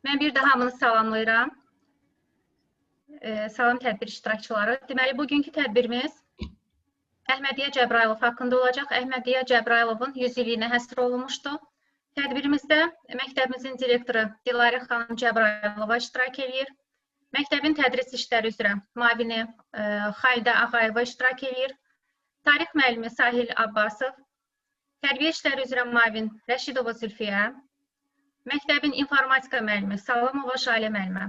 Mən bir daha hamını salamlayıram. Salam tədbir iştirakçıları. Deməli, bugünkü tədbirimiz Əhmədiyyə Cəbrayılov haqqında olacaq. Əhmədiyyə Cəbrayilovun 100 illiyinə həsr olunmuşdu. Tədbirimizdə məktəbimizin direktoru Dilarə xanım Cəbrayılova iştirak edir. Məktəbin tədris işləri üzrə müavini Xalidə Ağayeva iştirak edir. Tarix müəllimi Sahil Abbasov, tərbiyə işləri üzrə müavin Rəşidova Zülfiyə, məktəbin informatika müəllimi Salamova Şalə müəllimə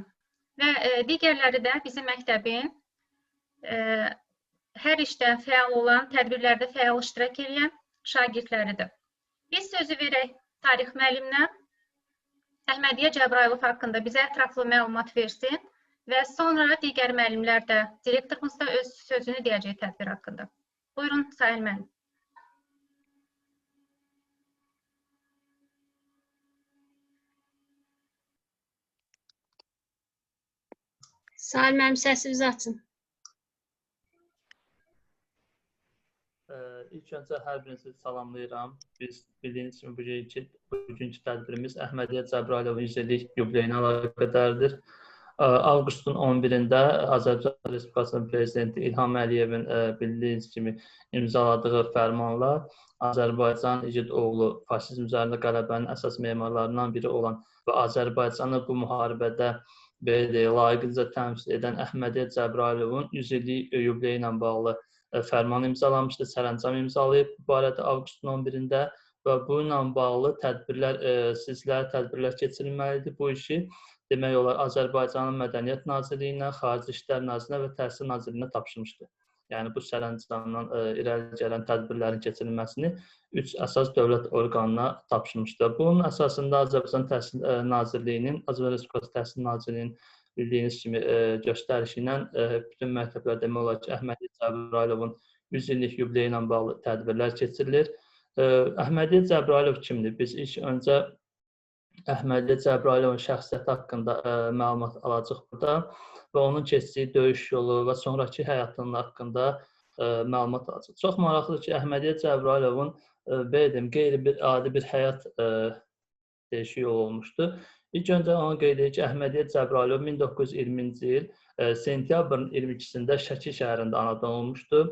və digərləri də bizim məktəbin hər işdə fəal olan, tədbirlərdə fəal iştirak edən şagirdləridir. Biz sözü verək tarix müəlliminə, Əhmədiyyə Cəbrayılov haqqında bizə ətraflı məlumat versin və sonra digər müəllimlər də, direktorumuz da öz sözünü deyəcək tədbir haqqında. Buyurun, Sahil müəllim. Sahil müəllim, səsinizi açın. İlk öncə hər birinizi salamlayıram. Biz bildiyiniz kimi bugünkü tədbirimiz Əhmədiyyə Cəbrayilovun 100 illik yubileyinə əlaqədardır. Avqustun 11-də Azərbaycan Respublikasının prezidenti İlham Əliyevin bildiyiniz kimi imzaladığı fərmanla Azərbaycan igid oğlu faşizm üzərində qələbənin əsas memarlarından biri olan və Azərbaycanı bu müharibədə layiqincə təmsil edən Əhmədiyyə Cəbrayilovun 100 illik yubileyi ilə bağlı fərman imzalamışdı, sərəncam imzalayıb bu barədə avqustun 11-də və bununla bağlı silsilə tədbirlər keçirilməlidir. Bu işi demək olar Azərbaycanın Mədəniyyət Nazirliyinə, Xarici İşlər Nazirliyinə və Təhsil Nazirliyinə tapşırmışdı. Yəni bu sərəncamdan irəli gələn tədbirlərin keçirilməsini 3 əsas dövlət orqanına tapşırmışdı. Bunun əsasında Azərbaycan Təhsil Nazirliyinin, Azərbaycan Respublikası Təhsil Nazirliyinin bildiyiniz kimi göstərişi ilə bütün məktəblər demək olar ki, Əhmədiyyə Cəbrayilovun 100 illik yubileyi ilə bağlı tədbirlər keçirilir. Əhmədiyyə Cəbrayilov kimdir? Biz ilk öncə Əhmədiyyə Cəbrayilovun şəxsiyyəti haqqında məlumat alacaq burada və onun keçdiyi döyüş yolu və sonraki həyatının haqqında məlumat alacaq. Çox maraqlıdır ki, Əhmədiyyə Cəbrayilovun qeyri-adi bir həyat dəyişik yolu olmuşdu. İlk öncə onu qeyd edək ki, Əhmədiyyə Cəbrayilov 1920-ci il sentyabrın 22-sində Şəki şəhərində anadan olmuşdu.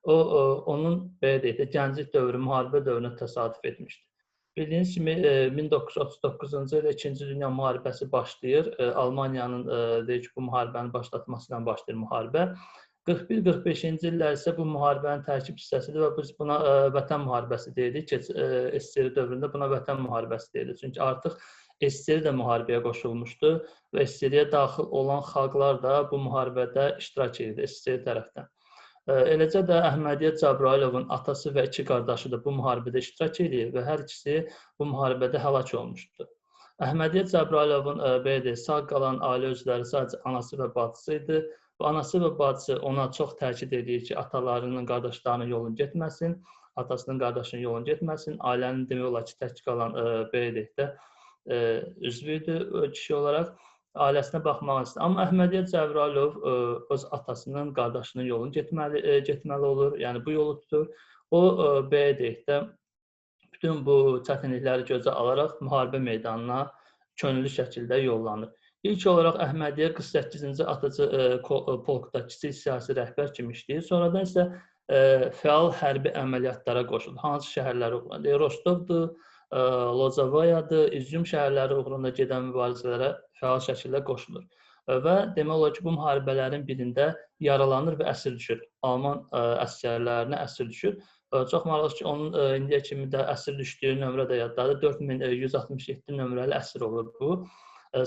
Onun gənclik dövrü, müharibə dövrünə təsadüf etmişdi. Bildiyiniz kimi 1939-cu ildə 2-ci Dünya müharibəsi başlayır. Almaniyanın bu müharibəni başlatması ilə başlayır müharibə. 41-45-ci illər isə bu müharibənin tərkib hissəsidir və biz buna vətən müharibəsi deyirik. SSR dövründə buna vətən müharibəsi deyilir. Çünki artıq SSR də müharibəyə qoşulmuşdu və SSR-yə daxil olan xalqlar da bu müharibədə iştirak edirdi SSR tərəfdən. Eləcə də Əhmədiyyə Cəbrayilovun atası və 2 qardaşı da bu müharibədə iştirak edir və hər ikisi bu müharibədə həlak olmuşdu. Əhmədiyyə Cəbrayilovun sağ qalan ailə üzvləri sadəcə anası və bacısı idi. Anası və bacısı ona çox təkid edir ki, atalarının, qardaşlarının yolunu getməsin, atasının, qardaşının yolunu getməsin. Ailənin demək olar ki, tək qalan üzvü idi kişi olaraq. Ailəsinə baxmaq istəyir. Amma Əhmədiyyə Cəbrayilov öz atasının, qardaşının yolunu getməli olur, yəni bu yolu tutur. O, bütün bu çətinlikləri gözə alaraq müharibə meydanına könüllü şəkildə yollanır. İlk olaraq Əhmədiyyə 48-ci Atıcı polkda kiçik siyasi rəhbər kimi işləyir. Sonradan isə fəal hərbi əməliyyatlara qoşulur. Hansı şəhərləri uğrunda? Rostovdur, Lozavayadır, İzyum şəhərləri uğrunda gedən mübarizələrə fəal şəkildə qoşulur. Və demək olar ki, bu müharibələrin birində yaralanır və əsir düşür. Alman əsgərlərinə əsir düşür. Çox maraqlıdır ki, onun indiyə kimi də əsir düşdüyü nömrə də yaddadır. 4167 nömrəli əsir olur bu.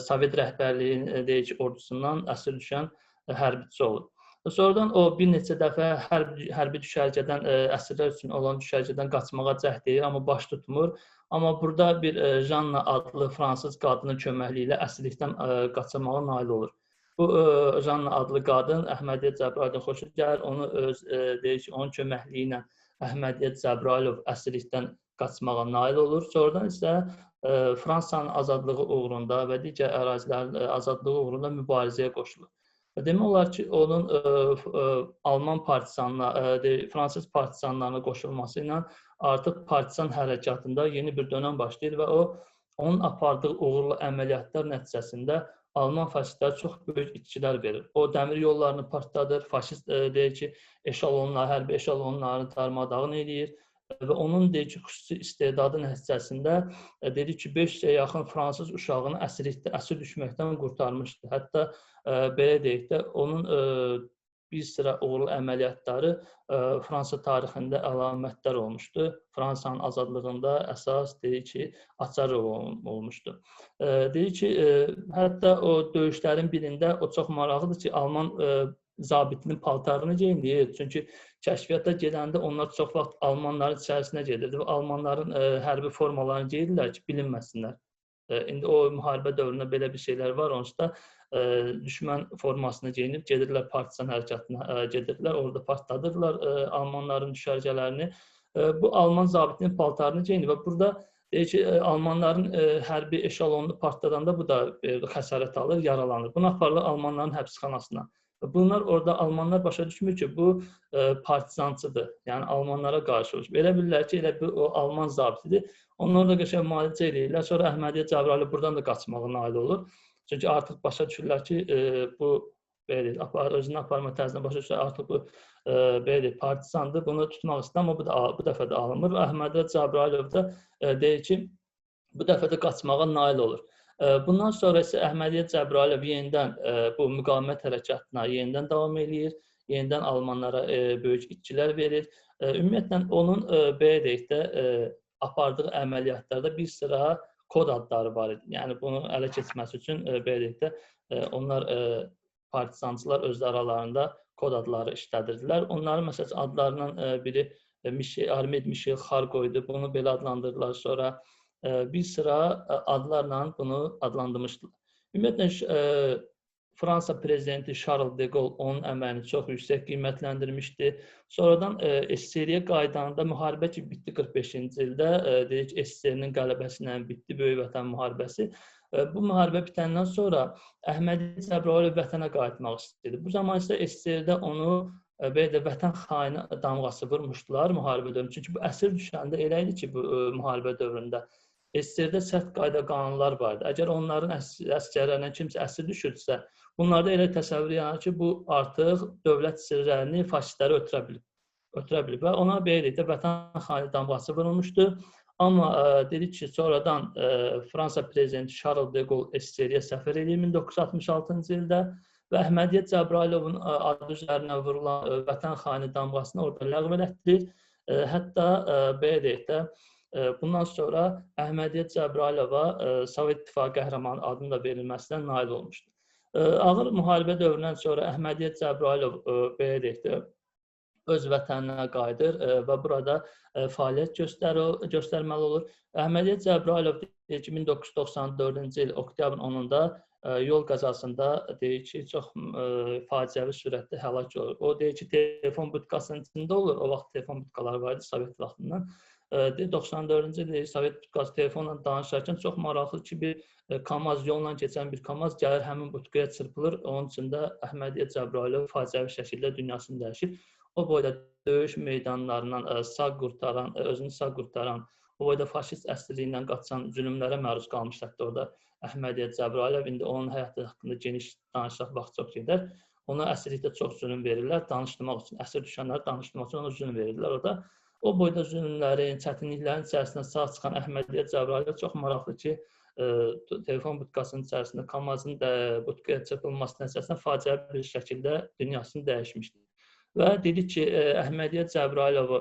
Sovet rəhbərliyi ordusundan əsir düşən hərbiçi olur. Sonradan o bir neçə dəfə hərbi düşərgədən, əsirlər üçün olan düşərgədən qaçmağa cəhd edir, amma baş tutmur. Amma burada bir Janna adlı fransız qadının köməkliyi ilə əsirlikdən qaçamağa nail olur. Bu Janna adlı qadın Əhmədiyyə Cəbrayilovdan xoşu gəlir, onun köməkliyi ilə Əhmədiyyə Cəbrayilov əsirlikdən qaçmağa nail olur. Sonradan isə Fransanın azadlığı uğrunda və digər ərazilərin azadlığı uğrunda mübarizəyə qoşulur. Demək olar ki, onun Alman partisanlarına, fransız partisanlarına qoşulması ilə artıq partisan hərəkatında yeni bir dönəm başlayır və o onun apardığı uğurlu əməliyyatlar nəticəsində Alman faşistlər çox böyük itkilər verir. O dəmir yollarını partladır, faşist deyir ki, hərbi eşalonlarını darmadağın edir və onun deyir ki, xüsusi istedadı nəticəsində dedi ki, 500-ə yaxın fransız uşağını əsir düşməkdən qurtarmışdı. Hətta belə deyək də, onun bir sıra uğurlu əməliyyatları Fransa tarixində əlamətdar olmuşdu. Fransanın azadlığında əsas deyir ki, açar olmuşdu. Deyir ki, hətta o döyüşlərin birində o çox maraqlıdır ki, Alman zabitinin paltarını geyindir. Çünki kəşfiyyata gedəndə onlar çox vaxt Almanların içərisinə gedirdi və Almanların hərbi formalarını geyirlər ki, bilinməsinlər. İndi o müharibə dövründə belə bir şeylər var, onsuz da düşmən formasını geyinib gedirlər partisan hərəkatına gedirlər, orada partladırlar Almanların düşərgələrini. Bu Alman zabitinin paltarını geyinir və burada deyir ki, Almanların hərbi eşalonunu partladanda bu da xəsarət alır, yaralanır. Bunu aparırlar Almanların həbsxanasına. Bunlar orada Almanlar başa düşmür ki, bu partizancıdır, yəni Almanlara qarşı olur. Elə bilirlər ki, elə o Alman zabitidir. Onlar da qəşəng müalicə edirlər. Sonra Əhmədiyyə Cəbrayılov buradan da qaçmağa nail olur. Çünki artıq başa düşürlər ki, bu özünü aparma tərzinə başa düşürlər, artıq bu partizandır, bunu tutmaq istəyir, amma bu dəfə də alınmır. Əhmədiyyə Cəbrayılov da deyir ki, bu dəfə də qaçmağa nail olur. Bundan sonra isə Əhmədiyyə Cəbrayılov yenidən bu müqavimət hərəkatına yenidən davam edir, yenidən almanlara böyük itkilər verir. Ümumiyyətlə, onun belə deyək də, apardığı əməliyyatlarda bir sıra kod adları var idi. Yəni, bunu ələ keçməsi üçün belə deyək də, onlar partizancılar özləri aralarında kod adları işlədirdilər. Onların məsələn adlarından biri Armed Michel Xarqoydu. Bunu belə adlandırdılar. Sonra bir sıra adlarla bunu adlandırmışdılar. Ümumiyyətlə, Fransa prezidenti Charles de Gaulle onun əməlini çox yüksək qiymətləndirmişdi. Sonradan SSR-yə qayıdanda müharibə ki, bitdi 45-ci ildə, deyək ki, SSR-nin qələbəsi ilə bitdi Böyük Vətən müharibəsi. Bu müharibə bitəndən sonra Əhmədiyyə Cəbrayılov vətənə qayıtmaq istəyirdi. Bu zaman isə SSR-də onu belə də vətən xaini damğası vurmuşdular müharibə dövründə. Çünki bu əsir düşəndə elə idi ki, bu müharibə dövründə SSR-də sərt qayda qanunlar vardı. Əgər onların əsgərlərindən kimsə əsir düşürdüsə, bunlarda elə təsəvvür yaranır ki, bu artıq dövlət sirlərini faşistlərə ötürə bilib və ona belə deyək də vətən xaini damğası vurulmuşdu. Amma dedik ki, sonradan Fransa prezidenti Charles de Gaulle SSR-yə səfər edir 1966-cı ildə və Əhmədiyyə Cəbrayılovun adı üzərinə vurulan vətən xaini damğasını orada ləğv elətdirir. Hətta belə deyək də, bundan sonra Əhmədiyyə Cəbrayılova Sovet İttifaqı qəhrəmanı adının da verilməsinə nail olmuşdur. Ağır müharibə dövründən sonra Əhmədiyyə Cəbrayılov belə deyək də, öz vətəninə qayıdır və burada fəaliyyət göstərməli olur. Əhmədiyyə Cəbrayılov 1994-cü il oktyabrın 10-da yol qəzasında deyir ki, çox faciəvi sürətdə həlak olur. O deyir ki, telefon butkasının içində olur. O vaxt telefon butkaları var idi Sovet vaxtından. 94-cü ildə Sovet butkası telefonla danışarkən çox maraqlı ki, bir yolla keçən bir KAMAZ gəlir, həmin butkaya çırpılır. Onun üçün də Əhmədiyyə Cəbrayılov faciəvi şəkildə dünyasını dəyişir. O boyda döyüş meydanlarından özünü sağ qurtaran, o boyda faşist əsirliyindən qaçan zülmlərə məruz qalmışdı orada Əhmədiyyə Cəbrayılov. İndi onun həyatı haqqında geniş danışaq vaxt çox gedər. Ona əsirlikdə çox zülm verirlər, danışdırmaq üçün, əsir düşənləri danışdırmaq üçün ona zülm verirlər orada. O boyda zülmlərin, çətinliklərin içərisindən sağ çıxan Əhmədiyyə Cəbrayılov çox maraqlı ki, telefon butkasının içərisində KAMAZ-ın butkaya çırpılması nəticəsində faciəvi bir şəkildə dünyasını dəyişmişdir. Və dedik ki, Əhmədiyyə Cəbrayilovu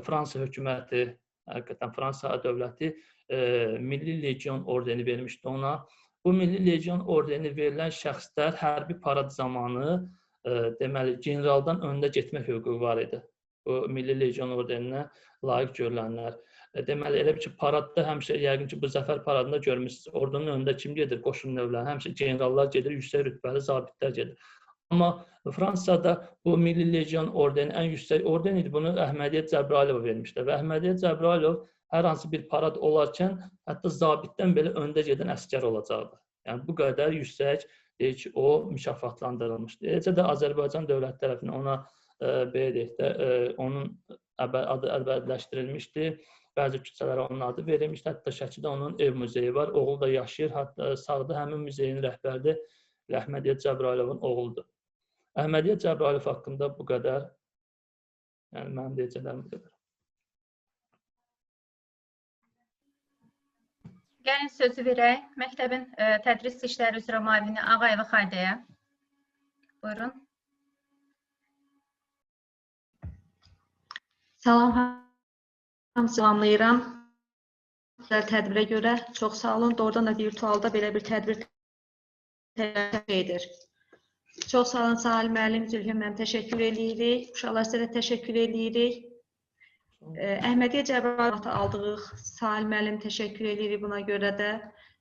Fransa hökuməti, həqiqətən Fransa dövləti Milli Legion ordeni vermişdi ona. Bu Milli Legion ordeni verilən şəxslər hərbi parad zamanı deməli, generaldan öndə getmək hüququ var idi. Bu Milli Legion ordeninə layiq görülənlər. Deməli, elə bir ki, paradda həmişə, yəqin ki, bu zəfər paradında görmüşsünüz, ordunun önündə kim gedir? Qoşun növləri, həmişə generallar gedir, yüksək rütbəli zabitlər gedir. Amma Fransada bu Milli Legion ordeni ən yüksək orden idi. Bunu Əhmədiyyə Cəbrayilova vermişlər və Əhmədiyyə Cəbrayilov hər hansı bir parad olarkən hətta zabitdən belə öndə gedən əsgər olacaqdı. Yəni, bu qədər yüksək deyək ki, o mükafatlandırılmışdı. Eləcə də Azərbaycan dövləti tərəfindən ona belə deyək də, onun adı əbədiləşdirilmişdi. bəzi küçələrə onun adı verilmiş. Hətta Şəkidə onun ev muzeyi var. Oğlu da yaşayır. Hətta sağda həmin muzeyin rəhbəri Əhmədiyyə Cəbrayılovun oğludur. Əhmədiyyə Cəbrayılov haqqında bu qədər. Yəni, mənim deyəcəklərim bu qədər. Gəlin sözü verək məktəbin tədris işləri üzrə müavini Ağayeva Xaydəyə. Buyurun. Salam, hamı salamlayıram. Tədbirə görə çox sağ olun. Doğrudan da virtualda belə bir tədbir təşkil edir. Çox sağ olun Sahil müəllim, Zülfiyə müəllim, təşəkkür edirik. Uşaqlar sizə də təşəkkür edirik. Əhmədiyyə Cəbrayılova aldığıq Sahil müəllim təşəkkür edirik buna görə də.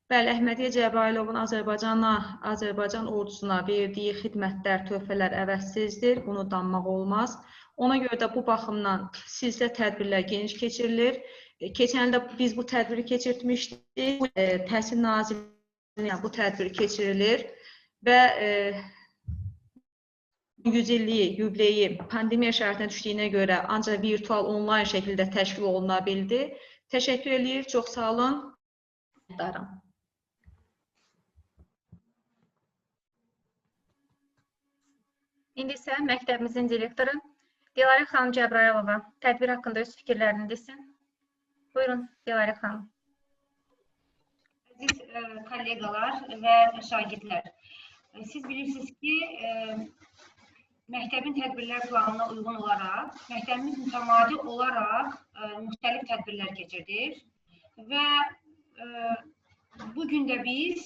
Bəli, Əhmədiyyə Cəbrayılovun Azərbaycan ordusuna verdiyi xidmətlər, töhfələr əvəzsizdir. Bunu danmaq olmaz. Ona görə də bu baxımdan sizdə tədbirlər geniş keçirilir. Keçən ildə biz bu tədbiri keçirtmişdik. Təhsil Nazirliyinin bu tədbiri keçirilir və 100 illiyi, yubileyi pandemiya şəraitine düşdüyünə görə ancaq virtual, onlayn şəkildə təşkil oluna bildi. Təşəkkür edirik, çox sağ olun. İndi isə məktəbimizin direktoru Dilarə xanım Cəbrayılova tədbir haqqında öz fikirlərini desin. Buyurun, Dilarə xanım. Əziz kollegalar və şagirdlər, siz bilirsiniz ki, məktəbin tədbirlər planına uyğun olaraq, məktəbimiz mütəmadi olaraq müxtəlif tədbirlər keçirdir və bugün də biz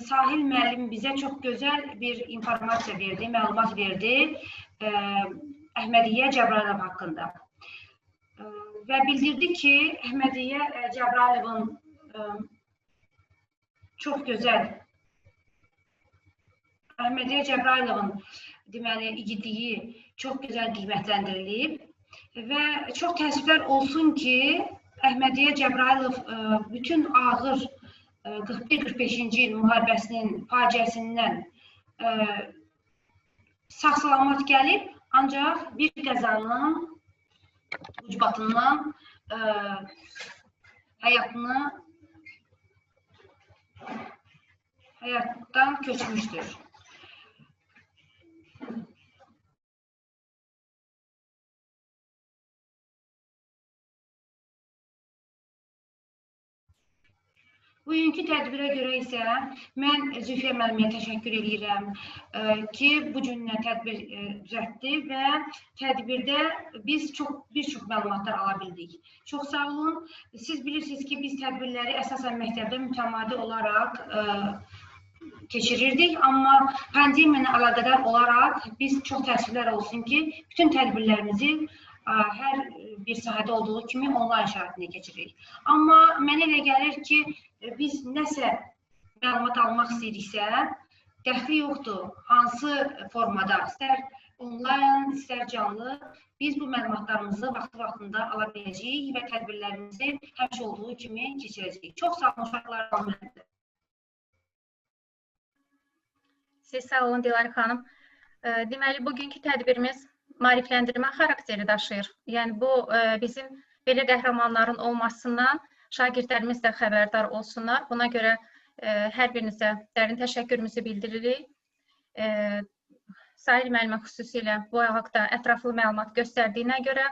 Sahil müəllim bizə çox gözəl bir informasiya verdi, məlumat verdi Əhmədiyyə Cəbrayılov haqqında və bildirdi ki, Əhmədiyyə Cəbrayılovun çox gözəl, Əhmədiyyə Cəbrayılovun deməli, igidliyi çox gözəl qiymətləndirilib və çox təəssüflər olsun ki, Əhmədiyyə Cəbrayılov bütün ağır 41-45-ci il müharibəsinin faciəsindən sağ-salamat gəlib, ancaq bir qəzanın ucbatından həyatdan köçmüşdür. Bugünkü tədbirə görə isə mən Zülfiyə müəllimə təşəkkür edirəm ki, bu cür tədbir düzəltdi və tədbirdə biz bir çox məlumatlar ala bildik. Çox sağ olun. Siz bilirsiniz ki, biz tədbirləri əsasən məktəbdə mütəmadi olaraq keçirirdik, amma pandemiya ilə əlaqədar olaraq biz çox təəssüflər olsun ki, bütün tədbirlərimizi hər bir sahədə olduğu kimi onlayn şəraitində keçiririk. Amma mənə elə gəlir ki, biz nəsə məlumat almaq istəyiriksə, dəxli yoxdur, hansı formada, istər onlayn, istər canlı, biz bu məlumatlarımızı vaxtında ala biləcəyik və tədbirlərimizi həmişə olduğu kimi keçirəcəyik. Çox sağ olun, uşaqlar. Siz sağ olun, Dilarə xanım. Deməli, bugünkü tədbirimiz maarifləndirmə xarakteri daşıyır. Yəni, bu bizim belə qəhrəmanların olmasından şagirdlərimiz də xəbərdar olsunlar. Buna görə hər birinizə dərin təşəkkürümüzü bildiririk. Sahil müəllimə xüsusilə bu haqda ətraflı məlumat göstərdiyinə görə,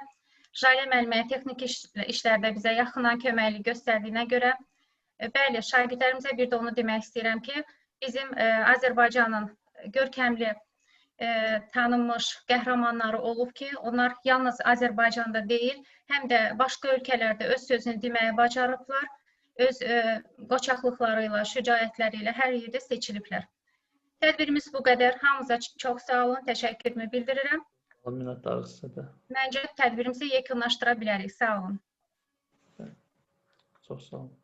Jalə müəlliməyə texniki işlərdə bizə yaxından köməkli göstərdiyinə görə, bəli, şagirdlərimizə bir də onu demək istəyirəm ki, bizim Azərbaycanın görkəmli tanınmış qəhrəmanları olub ki, onlar yalnız Azərbaycanda deyil, həm də başqa ölkələrdə öz sözünü deməyə bacarıblar, öz qoçaqlıqları ilə, şücaətləri ilə hər yerdə seçiliblər. Tədbirimiz bu qədər. Hamınıza çox sağ olun, təşəkkürümü bildirirəm. Minnətdarıq sizə də. Məncə tədbirimizi yekunlaşdıra bilərik. Sağ olun. Çox sağ olun.